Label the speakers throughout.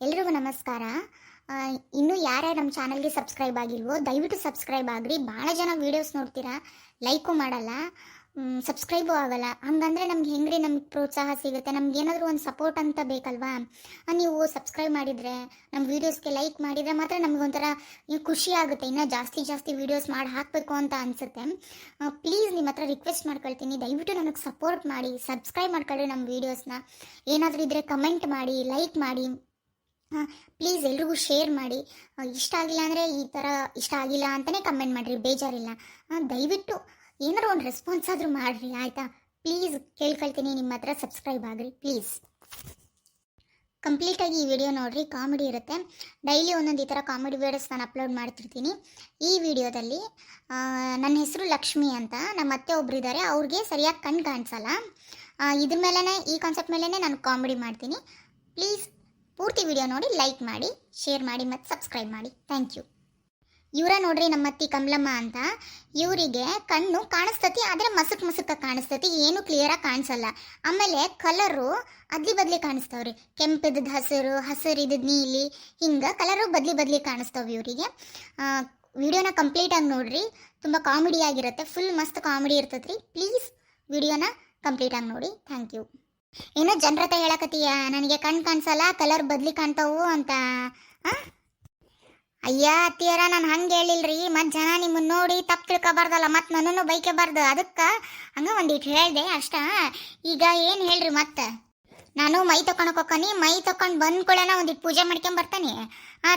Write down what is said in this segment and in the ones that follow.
Speaker 1: ಎಲ್ರಿಗೂ ನಮಸ್ಕಾರ. ಇನ್ನೂ ಯಾರ್ಯಾರು ನಮ್ಮ ಚಾನಲ್ಗೆ ಸಬ್ಸ್ಕ್ರೈಬ್ ಆಗಿಲ್ವೋ ದಯವಿಟ್ಟು ಸಬ್ಸ್ಕ್ರೈಬ್ ಆಗ್ರಿ. ಭಾಳ ಜನ ವೀಡಿಯೋಸ್ ನೋಡ್ತೀರಾ, ಲೈಕು ಮಾಡಲ್ಲ, ಸಬ್ಸ್ಕ್ರೈಬು ಆಗಲ್ಲ. ಹಂಗಂದ್ರೆ ನಮ್ಗೆ ಹೆಂಗ್ರಿ ನಮ್ಗೆ ಪ್ರೋತ್ಸಾಹ ಸಿಗುತ್ತೆ? ನಮ್ಗೆ ಏನಾದರೂ ಒಂದು ಸಪೋರ್ಟ್ ಅಂತ ಬೇಕಲ್ವಾ? ನೀವು ಸಬ್ಸ್ಕ್ರೈಬ್ ಮಾಡಿದರೆ, ನಮ್ಮ ವೀಡಿಯೋಸ್ಗೆ ಲೈಕ್ ಮಾಡಿದರೆ ಮಾತ್ರ ನಮಗೊಂಥರ ಖುಷಿ ಆಗುತ್ತೆ. ಇನ್ನೂ ಜಾಸ್ತಿ ಜಾಸ್ತಿ ವೀಡಿಯೋಸ್ ಮಾಡಿ ಹಾಕಬೇಕು ಅಂತ ಅನಿಸುತ್ತೆ. ಪ್ಲೀಸ್ ನಿಮ್ಮ ಹತ್ರ ರಿಕ್ವೆಸ್ಟ್ ಮಾಡ್ಕೊಳ್ತೀನಿ, ದಯವಿಟ್ಟು ನನಗೆ ಸಪೋರ್ಟ್ ಮಾಡಿ, ಸಬ್ಸ್ಕ್ರೈಬ್ ಮಾಡ್ಕೊಳ್ಳಿ ನಮ್ಮ ವೀಡಿಯೋಸ್ನ. ಏನಾದರೂ ಇದ್ದರೆ ಕಮೆಂಟ್ ಮಾಡಿ, ಲೈಕ್ ಮಾಡಿ, ಪ್ಲೀಸ್ ಎಲ್ರಿಗೂ ಶೇರ್ ಮಾಡಿ. ಇಷ್ಟ ಆಗಿಲ್ಲ ಅಂದರೆ ಈ ಥರ ಇಷ್ಟ ಆಗಿಲ್ಲ ಅಂತಲೇ ಕಮೆಂಟ್ ಮಾಡಿರಿ, ಬೇಜಾರಿಲ್ಲ. ದಯವಿಟ್ಟು ಏನಾರು ಒಂದು ರೆಸ್ಪಾನ್ಸ್ ಆದರೂ ಮಾಡಿರಿ, ಆಯಿತಾ? ಪ್ಲೀಸ್ ಕೇಳ್ಕೊಳ್ತೀನಿ, ನಿಮ್ಮ ಹತ್ರ ಸಬ್ಸ್ಕ್ರೈಬ್ ಆಗಿರಿ ಪ್ಲೀಸ್. ಕಂಪ್ಲೀಟಾಗಿ ಈ ವಿಡಿಯೋ ನೋಡಿರಿ, ಕಾಮಿಡಿ ಇರುತ್ತೆ. ಡೈಲಿ ಒಂದೊಂದು ಈ ಥರ ಕಾಮಿಡಿ ವೀಡಿಯೋಸ್ ನಾನು ಅಪ್ಲೋಡ್ ಮಾಡ್ತಿರ್ತೀನಿ. ಈ ವಿಡಿಯೋದಲ್ಲಿ ನನ್ನ ಹೆಸರು ಲಕ್ಷ್ಮಿ ಅಂತ, ನಮ್ಮ ಅತ್ತೆ ಒಬ್ರು ಇದ್ದಾರೆ, ಅವ್ರಿಗೆ ಸರಿಯಾಗಿ ಕಣ್ಣು ಕಾಣಿಸಲ್ಲ. ಇದ್ರ ಮೇಲೇ, ಈ ಕಾನ್ಸೆಪ್ಟ್ ಮೇಲೇ ನಾನು ಕಾಮಿಡಿ ಮಾಡ್ತೀನಿ. ಪ್ಲೀಸ್ ಪೂರ್ತಿ ವಿಡಿಯೋ ನೋಡಿ, ಲೈಕ್ ಮಾಡಿ, ಶೇರ್ ಮಾಡಿ ಮತ್ತು ಸಬ್ಸ್ಕ್ರೈಬ್ ಮಾಡಿ. Thank you. ಇವರ ನೋಡ್ರಿ ನಮ್ಮ ಅತ್ತಿ ಕಮಲಮ್ಮ ಅಂತ. ಇವರಿಗೆ ಕಣ್ಣು ಕಾಣಿಸ್ತತಿ, ಆದರೆ ಮಸುಕ್ ಕಾಣಿಸ್ತತಿ, ಏನು ಕ್ಲಿಯರಾಗಿ ಕಾಣಿಸಲ್ಲ. ಆಮೇಲೆ ಕಲರು ಅದ್ಲಿ ಬದ್ಲಿ ಕಾಣಿಸ್ತಾವ್ರಿ. ಕೆಂಪಿದ್ದದ್ದು ಹಸಿರು, ಹಸಿರಿದ್ದದ್ದು ನೀಲಿ, ಹಿಂಗೆ ಕಲರು ಬದ್ಲಿ ಕಾಣಿಸ್ತಾವೆ ಇವರಿಗೆ. ವಿಡಿಯೋನ ಕಂಪ್ಲೀಟಾಗಿ ನೋಡ್ರಿ, ತುಂಬ ಕಾಮಿಡಿ ಆಗಿರುತ್ತೆ, ಫುಲ್ ಮಸ್ತ್ ಕಾಮಿಡಿ ಇರ್ತೈತ್ರಿ. ಪ್ಲೀಸ್ ವಿಡಿಯೋನ ಕಂಪ್ಲೀಟಾಗಿ ನೋಡಿ. Thank you. ಏನೋ ಜನರ ಹತ್ರ ಹೇಳಕತ್ತೀಯ ನನಗೆ ಕಣ್ಣು ಕಾಣಿಸಲ್ಲ, ಕಲರ್ ಬದ್ಲಿ ಕಾಣ್ತಾವು ಅಂತ. ಅಯ್ಯ ಅತ್ತಿಯರ, ನಾನು ಹಂಗೆ ಹೇಳಿಲ್ರಿ. ಮತ್ತು ಜನ ನಿಮ್ಮನ್ನು ನೋಡಿ ತಪ್ಪು ತಿಳ್ಕೊಬಾರ್ದಲ್ಲ, ಮತ್ತು ನನ್ನನ್ನು ಬೈಕಬಾರ್ದು, ಅದಕ್ಕೆ ಹಂಗೆ ಒಂದಿಟ್ಟು ಹೇಳಿದೆ ಅಷ್ಟ. ಈಗ ಏನು ಹೇಳ್ರಿ, ಮತ್ತೆ ನಾನು ಮೈ ತೊಗೊಳಕ್ಕೆ ಹೋಗ್ತಾನೆ, ಮೈ ತೊಗೊಂಡು ಬಂದ್ಕೊಳ್ಳೋಣ ಒಂದಿಟ್ಟು ಪೂಜೆ ಮಾಡ್ಕೊಂಬರ್ತಾನೆ.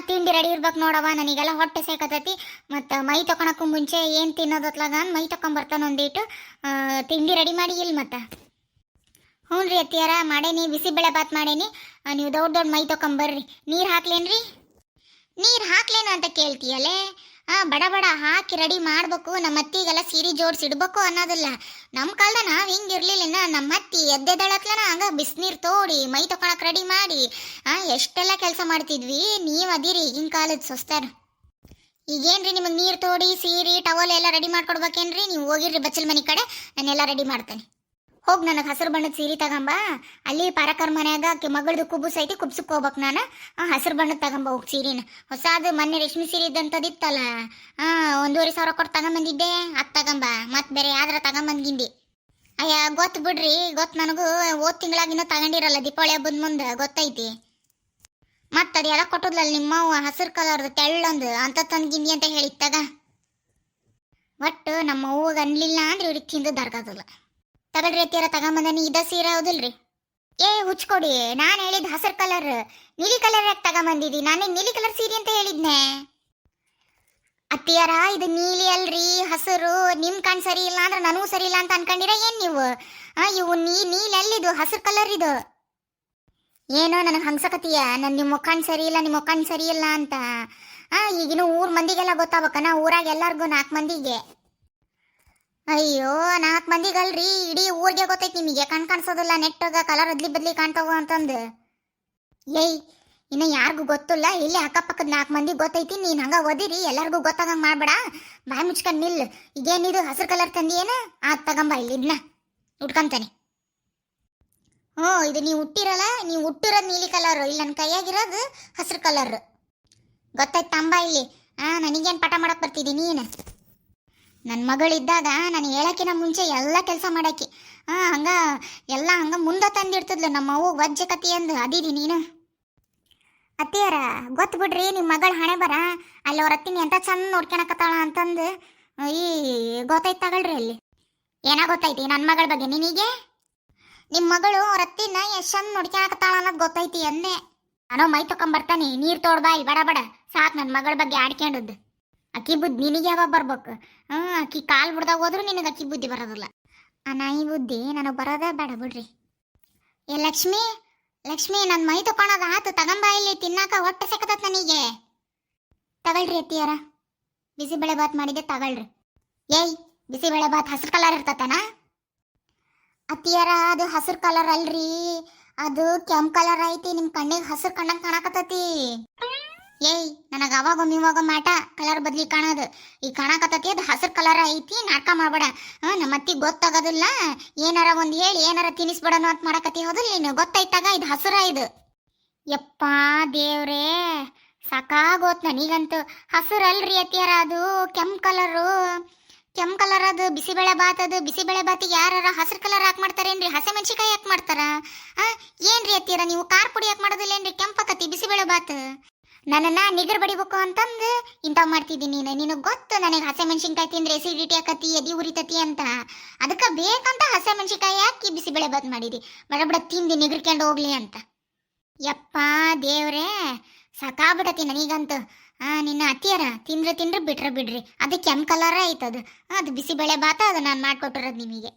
Speaker 1: ತಿಂಡಿ ರೆಡಿ ಇರ್ಬೇಕು ನೋಡವ, ನನಗೆಲ್ಲ ಹೊಟ್ಟೆ ಸೇಕತೈತಿ. ಮತ್ತು ಮೈ ತೊಗೊಳಕ್ಕೂ ಮುಂಚೆ ಏನು ತಿನ್ನೋದತ್ಲಾಗ ಮೈ ತೊಗೊಂಬರ್ತಾನೆ, ಒಂದಿಟ್ಟು ತಿಂಡಿ ರೆಡಿ ಮಾಡಿ ಇಲ್ಲಿ. ಮತ್ತು ಹ್ಞೂ ರೀ ಅತ್ತಿಯಾರ, ಮಾಡೇನಿ, ಬಿಸಿಬೇಳೆ ಬಾತ್ ಮಾಡೇನಿ. ನೀವು ದೊಡ್ಡ ಮೈ ತೊಗೊಂಬರ್ರಿ. ನೀರು ಹಾಕ್ಲೇನ್ರಿ? ನೀರು ಹಾಕ್ಲೇನು ಅಂತ ಕೇಳ್ತೀಯಲ್ಲೇ? ಬಡ ಬಡ ಹಾಕಿ ರೆಡಿ ಮಾಡಬೇಕು. ನಮ್ಮ ಅತ್ತಿಗೆಲ್ಲ ಸೀರೆ ಜೋಡಿಸಿಡ್ಬೇಕು ಅನ್ನೋದಿಲ್ಲ. ನಮ್ಮ ಕಾಲದ ನಾವು ಹಿಂಗೆ ಇರಲಿಲ್ಲ. ನಮ್ಮ ಅತ್ತಿ ಎದ್ದೆದಳತ್ಲನ ಹಂಗೆ ಬಿಸಿನೀರು ತೋಡಿ ಮೈ ತೊಗೊಳಕ್ಕೆ ರೆಡಿ ಮಾಡಿ ಎಷ್ಟೆಲ್ಲ ಕೆಲಸ ಮಾಡ್ತಿದ್ವಿ. ನೀವು ಅದಿರಿ ಈಗಿನ ಕಾಲದ ಸೊಸ್ತಾರ. ಈಗೇನ್ರಿ ನಿಮಗೆ ನೀರು ತೋಡಿ ಸೀರೆ ಟವಲ್ ಎಲ್ಲ ರೆಡಿ ಮಾಡ್ಕೊಡ್ಬೇಕೇನ್ರಿ? ನೀವು ಹೋಗಿರ್ರಿ ಬಚ್ಚಲ್ ಮನೆ ಕಡೆ, ನಾನೆಲ್ಲ ರೆಡಿ ಮಾಡ್ತೇನೆ. ಹೋಗಿ ನನಗೆ ಹಸಿರು ಬಣ್ಣದ ಸೀರೆ ತಗೊಂಬ. ಅಲ್ಲಿ ಪಾರಕರ್ ಮನ್ಯಾಗ ಮಗಳದು ಕುಬ್ಬುಸ್ ಐತಿ, ಕುಬ್ಸಕ್ಕೆ ಹೋಗ್ಬೇಕು ನಾನು. ಹಸಿರು ಬಣ್ಣದ ತಗೊಂಬ ಹೋಗಿ ಸೀರೆನ. ಹೊಸಾದು ಮೊನ್ನೆ ರೇಷ್ಮೆ ಸೀರೆ ಇದ್ದಂಥದಿತ್ತಲ್ಲ, 1,500 ಕೊಟ್ಟು ತಗೊಂಬಂದಿದ್ದೆ, ಅದು ತಗೊಂಬ. ಮತ್ತು ಬೇರೆ ಯಾವ್ದಾರ ತಗೊಂಬಂದ್ಗಿಂದಿ. ಅಯ್ಯ ಗೊತ್ತು ಬಿಡ್ರಿ, ಗೊತ್ತು ನನಗೂ. ಹೋದ ತಿಂಗಳಾಗಿನೂ ತಗೊಂಡಿರಲ್ಲ, ದೀಪಾವಳಿ ಹಬ್ಬದ ಮುಂದೆ ಗೊತ್ತೈತಿ. ಮತ್ತು ಅದು ಎಲ್ಲ ಕೊಟ್ಟದ್ಲಲ್ಲ ನಿಮ್ಮವ್ವ, ಹಸಿರು ಕಲರ್ದು ತೆಳ್ಳೊಂದು ಅಂತ ತಂದ್ಗಿಂದಿ ಅಂತ ಹೇಳಿತ್ತಾಗ. ಒಟ್ಟು ನಮ್ಮ ಅವ್ವಗೆ ಅನ್ಲಿಲ್ಲ ಅಂದ್ರೆ ಇವ್ರಿಗೆ ತಿಂದು ದರ್ಗಾದಲ್ಲ. ತಗೊಳ್ರಿ ಅತ್ತಿಯರ, ತಗೊಂಬಂದನಿ. ಇದ ಸೀರೆ ಹೌದಿಲ್ರಿ? ಏ ಹುಚ್ಕೊಡಿ, ನಾನು ಹೇಳಿದ್ದು ಹಸಿರು ಕಲರ್. ನೀಲಿ ಕಲರ್ ಯಾಕೆ ತಗೊಂಬಂದಿದ್ದಿ? ನಾನು ನೀಲಿ ಕಲರ್ ಸೀರೆ ಅಂತ ಹೇಳಿದ್ನೆ. ಅತ್ತಿಯರ, ಇದು ನೀಲಿ ಅಲ್ರಿ, ಹಸಿರು. ನಿಮ್ಮ ಕಣ್ ಸರಿ ಇಲ್ಲ ಅಂದ್ರೆ ನನಗೂ ಸರಿ ಇಲ್ಲ ಅಂತ ಅನ್ಕೊಂಡಿರ ಏನು ನೀವು? ಇವು ನೀಲಿ ಅಲ್ಲಿದು ಹಸಿರು ಕಲರ್ ಇದು. ಏನೋ ನನಗೆ ಹಂಗ್ಸಕತ್ತೀಯ, ನನ್ನ ನಿಮ್ಮ ಕಣ್ ಸರಿ ಇಲ್ಲ, ನಿಮ್ಮ ಕಣ್ ಸರಿ ಇಲ್ಲ ಅಂತ. ಈಗಿನ ಊರ್ ಮಂದಿಗೆಲ್ಲ ಗೊತ್ತಾಗಬೇಕನ, ಊರಾಗ ಎಲ್ಲರಿಗೂ 4 ಮಂದಿಗೆ. ಅಯ್ಯೋ 4 ಮಂದಿಗಲ್ರಿ, ಇಡೀ ಊರಿಗೆ ಗೊತ್ತೈತಿ ನಿಮಗೆ. ಕಣ್ ಕಾಣಿಸೋದಿಲ್ಲ, ನೆಟ್ಟಾಗ ಕಲರ್ ಅದ್ಲಿ ಬದ್ಲಿ ಕಾಣ್ತಾವ ಅಂತಂದು. ಏಯ್, ಇನ್ನು ಯಾರಿಗೂ ಗೊತ್ತಿಲ್ಲ, ಇಲ್ಲಿ ಅಕ್ಕಪಕ್ಕದ 4 ಮಂದಿಗೆ ಗೊತ್ತೈತಿ. ನೀನು ಹಂಗೆ ಓದಿರಿ, ಎಲ್ಲರಿಗೂ ಗೊತ್ತಾಗಂಗೆ ಮಾಡ್ಬೇಡ. ಬಾಯಿ ಮುಚ್ಕೊಂಡು ನಿಲ್ಲು. ಈಗೇನಿದು ಹಸಿರು ಕಲರ್ ತಂದಿ ಏನು? ತಗೊಂಬ ಇಲ್ಲಿ, ಇದನ್ನ ಉಟ್ಕೊಂತಾನೆ. ಇದು ನೀವು ಹುಟ್ಟಿರಲ್ಲ, ನೀವು ಹುಟ್ಟಿರೋದು ನೀಲಿ ಕಲರ್, ಇಲ್ಲಿ ನನ್ನ ಕೈಯಾಗಿರೋದು ಹಸಿರು ಕಲರ್. ಗೊತ್ತಾಯ್ತು, ತಂಬ ಇಲ್ಲಿ. ನನಗೇನು ಪಾಠ ಮಾಡಕ್ಕೆ ಬರ್ತಿದ್ದೀನಿ ನೀನು? ನನ್ನ ಮಗಳಿದ್ದಾಗ ನಾನು ಹೇಳೋಕ್ಕಿಂತ ಮುಂಚೆ ಎಲ್ಲ ಕೆಲಸ ಮಾಡಾಕಿ. ಎಲ್ಲ ಹಂಗೆ ಮುಂದೆ ತಂದಿಡ್ತಿದ್ಲು ನಮ್ಮ ಅವ್ವ ವಜ್ಜೆ ಕತಿ ಅಂದು. ಅದೀರಿ ನೀನು? ಅತ್ತಿಯಾರ, ಗೊತ್ತು ಬಿಡ್ರಿ ನಿಮ್ಮ ಮಗಳು ಹಣೆ ಬರ. ಅಲ್ಲಿ ಅವ್ರ ಅತ್ತಿನಿ ಎಂತ ಚಂದ ನೋಡ್ಕೊಳಕತ್ತಾಳ ಅಂತಂದು ಈ ಗೊತ್ತೈತೆ. ತಗೊಳ್ರಿ ಅಲ್ಲಿ. ಏನೋ ಗೊತ್ತೈತಿ ನನ್ನ ಮಗಳ ಬಗ್ಗೆ ನಿನಗೆ? ನಿಮ್ಮ ಮಗಳು ಅವ್ರ ಅತ್ತಿನ ಎಷ್ಟು ಚಂದ ನೋಡ್ಕೊಳಕತ್ತಾಳ ಅನ್ನೋದು ಗೊತ್ತೈತಿ ಅಂದೆ. ನಾನು ಮೈ ತೊಗೊಂಬರ್ತಾನೆ, ನೀರು ತೋಡ್ಬಾ ಇಲ್ಲಿ, ಬಡ ಬಡ. ಸಾಕು ನನ್ನ ಮಗಳ ಬಗ್ಗೆ ಆಡ್ಕೊಂಡದ್ದು. ಅಕ್ಕಿ ಬುದ್ಧಿ ನಿನಗೆ ಯಾವಾಗ ಬರ್ಬೇಕು? ಅಕ್ಕಿ ಕಾಲು ಬಿಡ್ದಾಗ ಹೋದ್ರೂ ನಿನಗೆ ಅಕ್ಕಿ ಬುದ್ಧಿ ಬರೋದಿಲ್ಲ. ನಾಯಿ ಬುದ್ಧಿ ನನಗೆ ಬರೋದೇ ಬೇಡ ಬಿಡ್ರಿ. ಏ ಲಕ್ಷ್ಮಿ, ಲಕ್ಷ್ಮಿ, ನನ್ನ ಮೈ ತೊಗೊಳೋದು ಆತು, ತಗೊಂಬ ಇಲ್ಲಿ, ತಿನ್ನಾಕ ಹೊಟ್ಟೆ ಸೆಕತತ್ ನನಗೆ. ತಗೊಳ್ರಿ ಅತ್ತಿಯಾರ, ಬಿಸಿಬೇಳೆ ಬಾತ್ ಮಾಡಿದ್ದೆ, ತಗೊಳ್ರಿ. ಏಯ್, ಬಿಸಿಬೇಳೆ ಬಾತ್ ಹಸಿರು ಕಲರ್ ಇರ್ತತನ? ಅತ್ತಿಯಾರ, ಅದು ಹಸಿರು ಕಲರ್ ಅಲ್ರಿ, ಅದು ಕೆಂಪು ಕಲರ್ ಐತಿ. ನಿಮ್ಮ ಕಣ್ಣಿಗೆ ಹಸಿರು ಕಣ್ಣಂಗೆ ಕಾಣಕತ್ತತಿ. ಏಯ್, ನನಗೆ ಅವಾಗೊಮ್ಮೆ ಇವಾಗೊಮ್ಮೆ ಆಟ ಕಲರ್ ಬದ್ಲಿ ಕಾಣೋದು. ಈಗ ಕಾಣಕತ್ತತಿ, ಅದು ಹಸಿರು ಕಲರ್ ಐತಿ, ನಾಟಕ ಮಾಡಬೇಡ. ನಮ್ಮ ಅತ್ತಿಗೆ ಗೊತ್ತಾಗೋದಿಲ್ಲ. ಏನಾರ ಒಂದು ಹೇಳಿ ಏನಾರ ತಿನ್ನಿಸ್ಬಿಡೋಣ ಅಂತ ಮಾಡಕತ್ತಿ, ಹೌದಿಲ್ಲ ನೀನು? ಗೊತ್ತಾಯ್ತಾಗ ಇದು ಹಸಿರ ಇದು. ಯಪ್ಪ ದೇವ್ರೇ, ಸಾಕಾಗೋತ್ ನನಗಂತೂ. ಹಸಿರಲ್ರಿ ಅತ್ತಿಯಾರ, ಅದು ಕೆಂಪ್ ಕಲರ್ ಅದು ಬಿಸಿಬೇಳೆ ಬಾತ್. ಅದು ಬಿಸಿಬೇಳೆ ಬಾತಿಗೆ ಯಾರ ಹಸಿರು ಕಲರ್ ಹಾಕಿ ಮಾಡ್ತಾರೇನ್ರಿ? ಹಸಿಮೆಣ್ಸಿಕಾಯಿ ಯಾಕೆ ಮಾಡ್ತಾರ? ಏನ್ರಿ ಅತ್ತಿಯಾರ ನೀವು ಖಾರ ಪುಡಿ ಯಾಕೆ ಮಾಡೋದಿಲ್ಲೇನ್ರಿ? ಕೆಂಪಕತಿ ಬಿಸಿಬೇಳೆ ಬಾತ್. ನನ್ನನ್ನ ನಿಗರ್ ಬಡಿಬೇಕು ಅಂತಂದು ಇಂಥವು ಮಾಡ್ತಿದ್ದೀನಿ. ನಿನಗೆ ಗೊತ್ತು ನನಗೆ ಹಸಿಮೆಣ್ಸಿನ್ಕಾಯಿ ತಿಂದ್ರೆ ಎಸಿಡಿಟಿ ಆಕತಿ, ಎದಿ ಉರಿತತಿ ಅಂತ. ಅದಕ್ಕೆ ಬೇಕಂತ ಹಸಿಮೆಣ್ಸಿಕಾಯಿ ಹಾಕಿ ಬಿಸಿಬೇಳೆ ಬಾತ್ ಮಾಡಿರಿ. ಬಡಬಡ ತಿಂದು ನಿಗರ್ಕೊಂಡು ಹೋಗ್ಲಿ ಅಂತ. ಯಪ್ಪ ದೇವ್ರೇ, ಸಾಕಾಗ್ಬಿಡತಿ ನನಗಂತೂ. ನಿನ್ನ ಅತ್ತಿಯಾರ ತಿಂದ್ರೆ ಬಿಡ್ರಿ. ಅದು ಕೆಂಪು ಕಲರ ಐತದು. ಅದು ಬಿಸಿಬೇಳೆ ಬಾತ, ಅದು ನಾನು ಮಾಡಿಕೊಟ್ಟಿರೋದು ನಿಮಗೆ.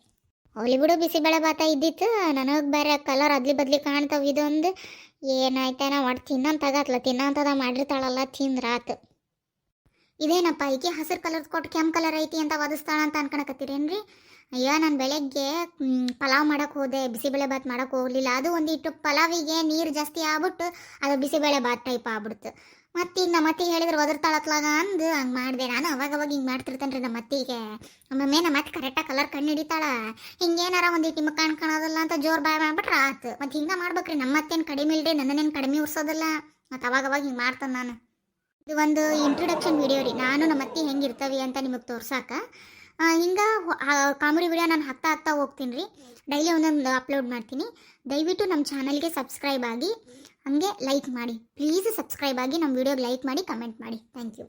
Speaker 1: ಅವಳಿ ಬಿಡು, ಬಿಸಿಬೇಳೆ ಬಾತ ಇದ್ದಿತ್ತು. ನನಗೆ ಬೇರೆ ಕಲರ್ ಅದ್ಲಿ ಬದ್ಲಿ ಕಾಣ್ತಾವ. ಇದೊಂದು ಏನಾಯ್ತಾನ ಮಾಡಿ ತಿನ್ನಂತದ ಮಾಡಿರ್ತಾಳಲ್ಲ, ತಿಂದ್ರಾತು. ಇದೇನಪ್ಪ ಈಕೆ ಹಸಿರು ಕಲರ್ ಕೊಟ್ಟು ಕೆಂಪು ಕಲರ್ ಐತಿ ಅಂತ ಒದಿಸ್ತಾಳ ಅಂತ ಅನ್ಕೊಳಕತ್ತೀರೇನ್ರಿ? ಅಯ್ಯೋ, ನಾನು ಬೆಳಗ್ಗೆ ಪಲಾವ್ ಮಾಡಕ್ಕೆ ಹೋದೆ, ಬಿಸಿಬೇಳೆ ಬಾತ್ ಮಾಡಕ್ಕೆ ಹೋಗಲಿಲ್ಲ. ಅದು ಒಂದಿಟ್ಟು ಪಲಾವಿಗೆ ನೀರು ಜಾಸ್ತಿ ಆಗ್ಬಿಟ್ಟು ಅದು ಬಿಸಿಬೇಳೆ ಬಾತ್ ಟೈಪ್ ಆಗ್ಬಿಡ್ತು. ಮತ್ತೀಗ ನಮ್ಮ ಅತ್ತಿಗೆ ಹೇಳಿದ್ರೆ ಒದರ್ತಾಳತ್ಲಾಗ ಅಂದು ಹಂಗೆ ಮಾಡಿದೆ. ನಾನು ಅವಾಗ ಹಿಂಗೆ ಮಾಡ್ತಿರ್ತೇನೆ ರೀ ನಮ್ಮ ಅತ್ತಿಗೆ. ಒಮ್ಮೊಮ್ಮೆ ನಮ್ಮ ಅತ್ತೆ ಕರೆಕ್ಟಾಗಿ ಕಲರ್ ಕಣ್ಣು ಹಿಡಿತಾಳ. ಹಿಂಗೇನಾರ ಒಂದಿಟ್ಟು ನಿಮಗೆ ಕಾಣೋದಿಲ್ಲ ಅಂತ ಜೋರು ಬಾಯ್ ಮಾಡ್ಬಿಟ್ರೆ ಆತು. ಮತ್ತು ಹಿಂಗೆ ಮಾಡ್ಬೇಕ್ರಿ. ನಮ್ಮ ಅತ್ತೇನು ಕಡಿಮೆ ಇಲ್ರಿ, ನನ್ನನ್ನೇನು ಕಡಿಮೆ ಉರ್ಸೋದಿಲ್ಲ. ಮತ್ತು ಅವಾಗ ಹಿಂಗೆ ಮಾಡ್ತಾನೆ ನಾನು. ಇದು ಒಂದು ಇಂಟ್ರೊಡಕ್ಷನ್ ವಿಡಿಯೋ ರೀ, ನಾನು ನಮ್ಮ ಅತ್ತಿ ಹೆಂಗಿರ್ತವೆ ಅಂತ ನಿಮಗೆ ತೋರ್ಸಾಕ. ಹಿಂಗೆ ಕಾಮಿಡಿ ವಿಡಿಯೋ ನಾನು ಹಾಕ್ತಾ ಹೋಗ್ತೀನಿ ರೀ. ಡೈಲಿ ಒಂದೊಂದು ಅಪ್ಲೋಡ್ ಮಾಡ್ತೀನಿ. ದಯವಿಟ್ಟು ನಮ್ಮ ಚಾನಲ್ಗೆ ಸಬ್ಸ್ಕ್ರೈಬ್ ಆಗಿ, ಹಾಗೆ ಲೈಕ್ ಮಾಡಿ. ಪ್ಲೀಸ್ ಸಬ್ಸ್ಕ್ರೈಬ್ ಆಗಿ ನಮ್ಮ ವಿಡಿಯೋಗೆ ಲೈಕ್ ಮಾಡಿ, ಕಮೆಂಟ್ ಮಾಡಿ. Thank you.